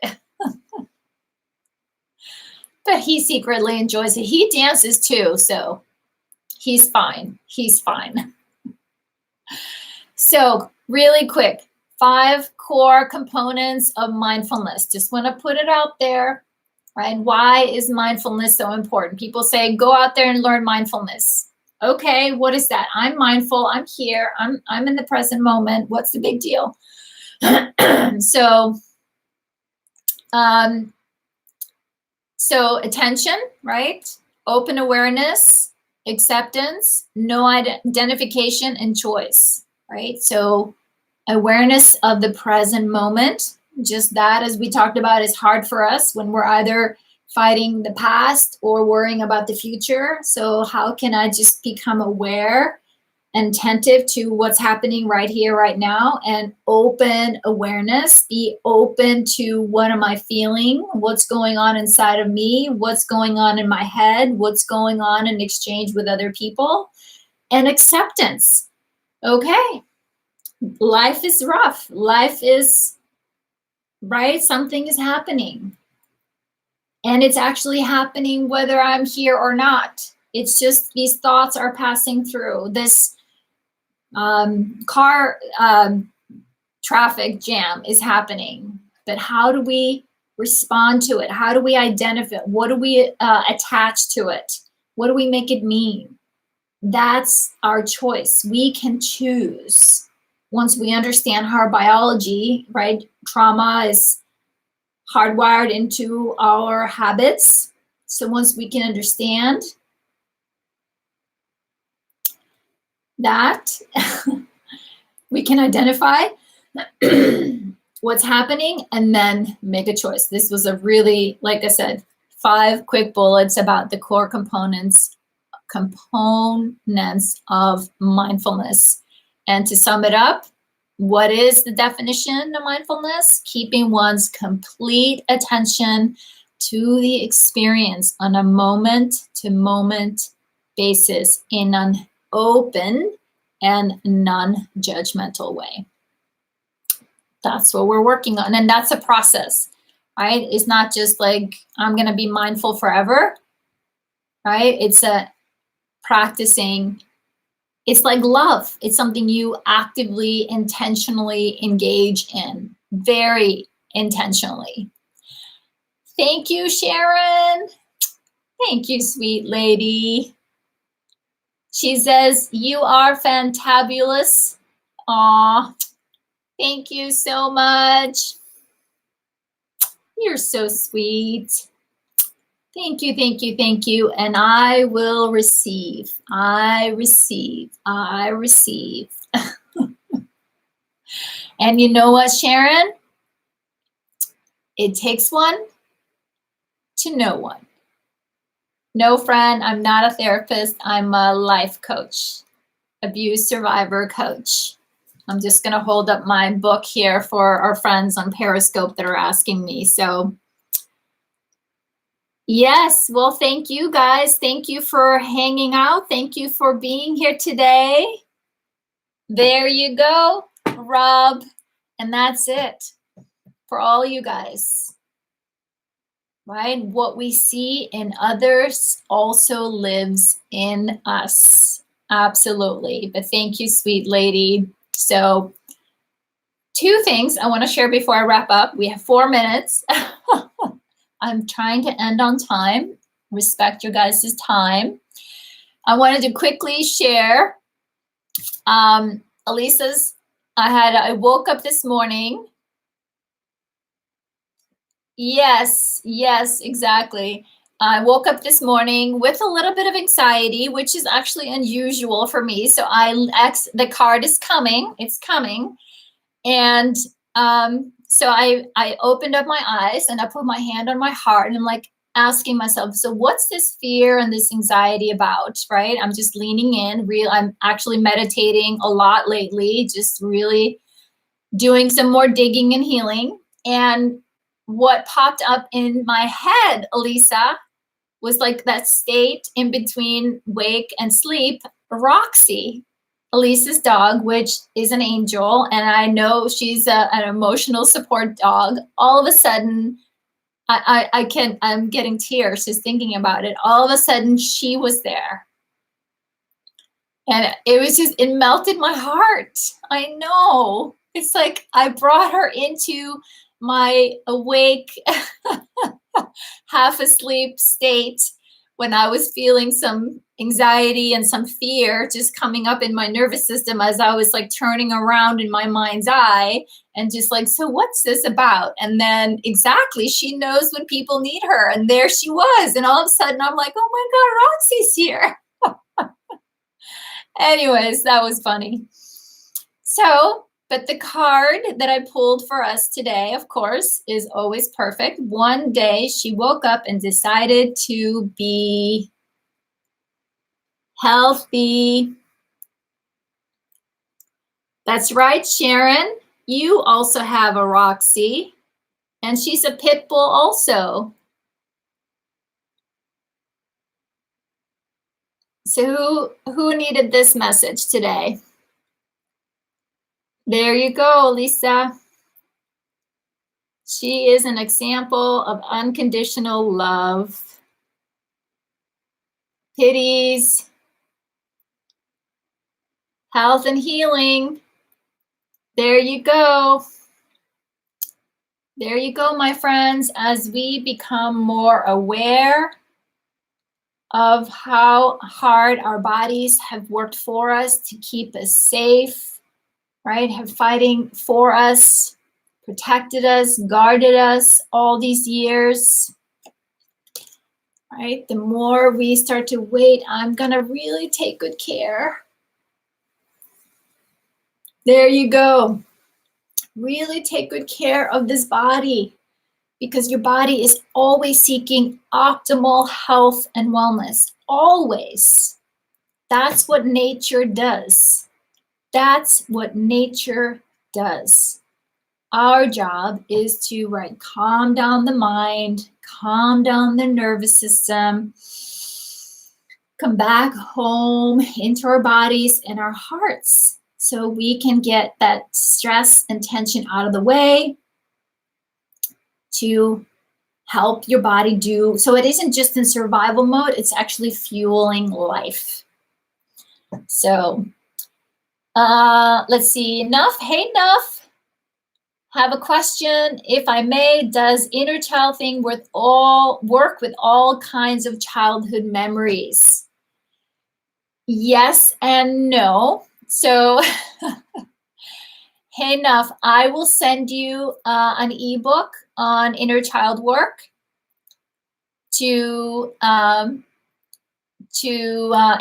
But he secretly enjoys it. He dances too, so he's fine. He's fine. So really quick, 5 core components of mindfulness. Just want to put it out there, right? Why is mindfulness so important? People say, go out there and learn mindfulness. Okay, what is that? I'm mindful. I'm here. I'm in the present moment. What's the big deal? So attention, right? Open awareness, acceptance, no identification, and choice, right? So awareness of the present moment, just that, as we talked about, is hard for us when we're either fighting the past or worrying about the future. So how can I just become aware and attentive to what's happening right here, right now, and open awareness, be open to what am I feeling, what's going on inside of me, what's going on in my head, what's going on in exchange with other people, and acceptance. Okay, life is rough. Life is, right? Something is happening. And it's actually happening whether I'm here or not. It's just these thoughts are passing through. This car traffic jam is happening. But how do we respond to it? How do we identify it? What do we attach to it? What do we make it mean? That's our choice. We can choose. Once we understand our biology, right? Trauma is hardwired into our habits. So once we can understand that, we can identify what's happening, and then make a choice. This was a really, like I said, 5 quick bullets about the core components of mindfulness. And to sum it up, what is the definition of mindfulness? Keeping one's complete attention to the experience on a moment-to-moment basis in an open and non-judgmental way. That's what we're working on. And that's a process, right? It's not just like, I'm going to be mindful forever, right? It's a practicing. It's like love. It's something you actively, intentionally engage in, very intentionally. Thank you, Sharon. Thank you, sweet lady. She says, you are fantabulous. Aw, thank you so much. You're so sweet. Thank you, thank you, thank you. And I will receive. I receive. I receive. And you know what, Sharon? It takes one to know one. No, friend, I'm not a therapist. I'm a life coach, abuse survivor coach. I'm just going to hold up my book here for our friends on Periscope that are asking me. So yes, well, thank you guys. Thank you for hanging out. Thank you for being here today. There you go, Rob. And that's it for all you guys, right? What we see in others also lives in us. Absolutely. But thank you, sweet lady. So 2 things I want to share before I wrap up. We have 4 minutes. I'm trying to end on time, respect your guys' time. I wanted to quickly share Elisa's, I woke up this morning. Yes, exactly. I woke up this morning with a little bit of anxiety, which is actually unusual for me. So the card is coming, it's coming. And so I opened up my eyes and I put my hand on my heart and I'm like asking myself, so what's this fear and this anxiety about, right? I'm just leaning in, I'm actually meditating a lot lately, just really doing some more digging and healing. And what popped up in my head, Elisa, was like that state in between wake and sleep, Roxy, Elisa's dog, which is an angel, and I know she's an emotional support dog. All of a sudden, I'm getting tears just thinking about it. All of a sudden, she was there. And it melted my heart. I know. It's like I brought her into my awake, half asleep state when I was feeling some anxiety and some fear just coming up in my nervous system as I was like turning around in my mind's eye and just like, so what's this about? And then exactly, she knows when people need her. And there she was. And all of a sudden I'm like, oh my God, Roxy's here. Anyways, that was funny. So, but the card that I pulled for us today, of course, is always perfect. One day she woke up and decided to be healthy. That's right, Sharon. You also have a Roxy, and she's a pit bull also. So who needed this message today? There you go, Lisa. She is an example of unconditional love. Pities, health and healing. There you go. There you go, my friends, as we become more aware of how hard our bodies have worked for us to keep us safe, right? Have fighting for us, protected us, guarded us all these years, right? The more we start to wait, I'm gonna really take good care. There you go. Really take good care of this body, because your body is always seeking optimal health and wellness. Always. That's what nature does. That's what nature does. Our job is to, right, calm down the mind, calm down the nervous system, come back home into our bodies and our hearts so we can get that stress and tension out of the way to help your body do. So it isn't just in survival mode, it's actually fueling life. So let's see, Nuff, hey Nuff. Have a question, if I may. Does inner child thing work with all kinds of childhood memories? Yes and no. So, hey, Nuff, I will send you an ebook on inner child work to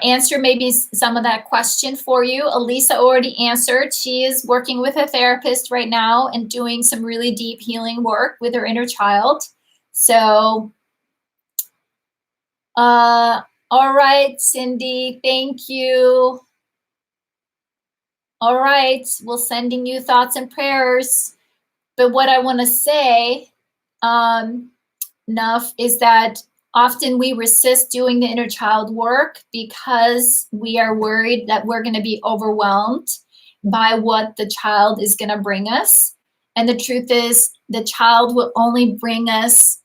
answer maybe some of that question for you. Elisa already answered. She is working with a therapist right now and doing some really deep healing work with her inner child. So, all right, Cindy, thank you. All right, we're sending you thoughts and prayers. But what I want to say, Nuff, is that often we resist doing the inner child work because we are worried that we're going to be overwhelmed by what the child is going to bring us. And the truth is, the child will only bring us,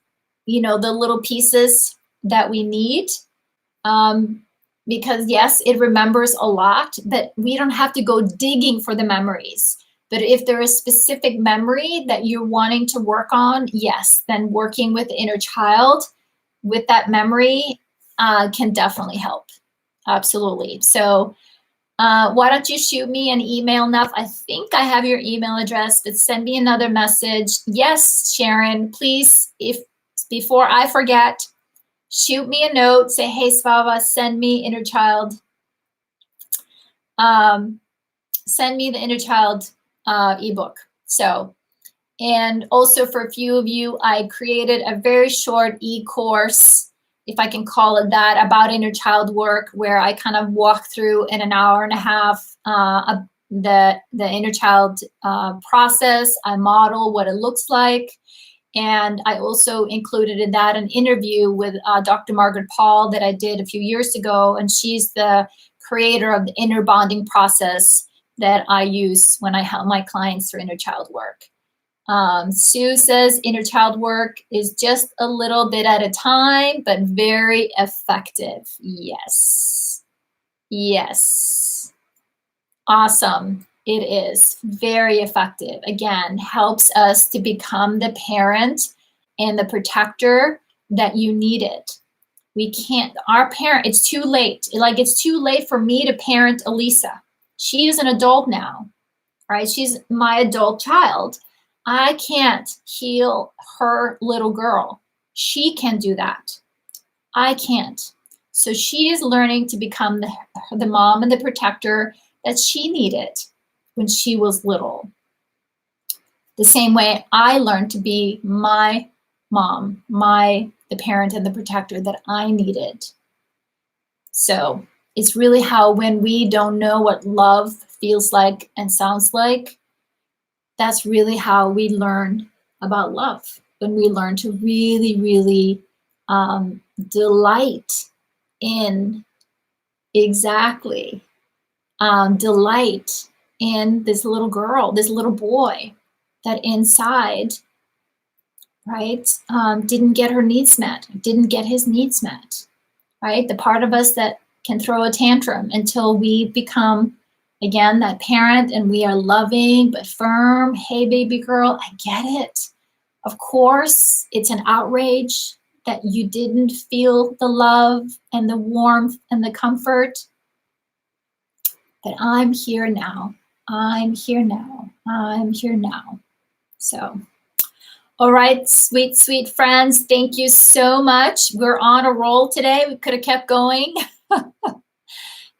the little pieces that we need. Because yes, it remembers a lot, but we don't have to go digging for the memories. But if there is a specific memory that you're wanting to work on, yes, then working with the inner child with that memory can definitely help. Absolutely. So why don't you shoot me an email, Nuff? I think I have your email address, but send me another message. Yes, Sharon, please, if before I forget, shoot me a note, say, hey, Svava, send me inner child. Send me the inner child ebook. So, and also for a few of you, I created a very short e-course, if I can call it that, about inner child work, where I kind of walk through in an hour and a half the inner child process. I model what it looks like. And I also included in that an interview with Dr. Margaret Paul that I did a few years ago. And she's the creator of the inner bonding process that I use when I help my clients through inner child work. Sue says inner child work is just a little bit at a time, but very effective. Yes. Yes. Awesome. It is very effective. Again, helps us to become the parent and the protector that you needed. We can't, our parent, it's too late. It's too late for me to parent Elisa. She is an adult now, right? She's my adult child. I can't heal her little girl. She can do that. I can't. So she is learning to become the mom and the protector that she needed when she was little. The same way I learned to be my mom, the parent and the protector that I needed. So it's really how, when we don't know what love feels like and sounds like, that's really how we learn about love. When we learn to really, really delight in delight in this little girl, this little boy that inside, right, didn't get her needs met, didn't get his needs met, right? The part of us that can throw a tantrum until we become, again, that parent, and we are loving but firm. Hey, baby girl, I get it. Of course, it's an outrage that you didn't feel the love and the warmth and the comfort. But I'm here now. I'm here now. I'm here now. So, all right, sweet, sweet friends, thank you so much. We're on a roll today. We could have kept going.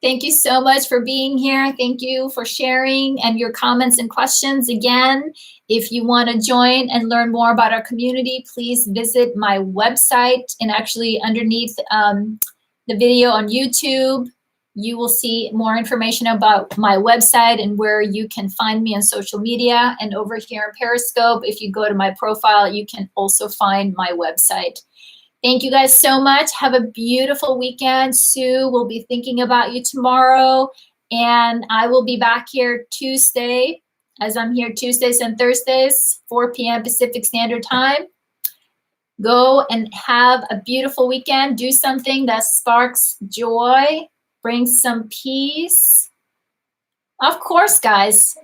Thank you so much for being here. Thank you for sharing and your comments and questions. Again, if you want to join and learn more about our community, please visit my website. And actually underneath the video on YouTube, you will see more information about my website and where you can find me on social media. And over here in Periscope, if you go to my profile, you can also find my website. Thank you guys so much. Have a beautiful weekend. Sue will be thinking about you tomorrow. And I will be back here Tuesday, as I'm here Tuesdays and Thursdays, 4 p.m. Pacific Standard Time. Go and have a beautiful weekend. Do something that sparks joy, brings some peace. Of course, guys,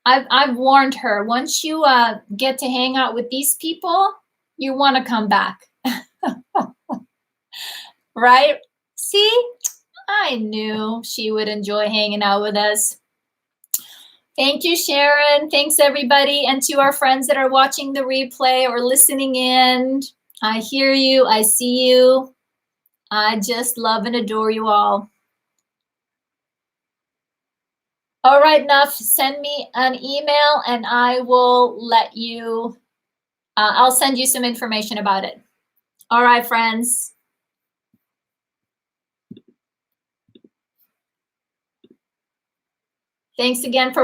I've warned her. Once you get to hang out with these people, you want to come back. Right? See, I knew she would enjoy hanging out with us. Thank you, Sharon. Thanks, everybody. And to our friends that are watching the replay or listening in, I hear you. I see you. I just love and adore you all. All right, enough. Send me an email and I will let you, I'll send you some information about it. All right, friends. Thanks again for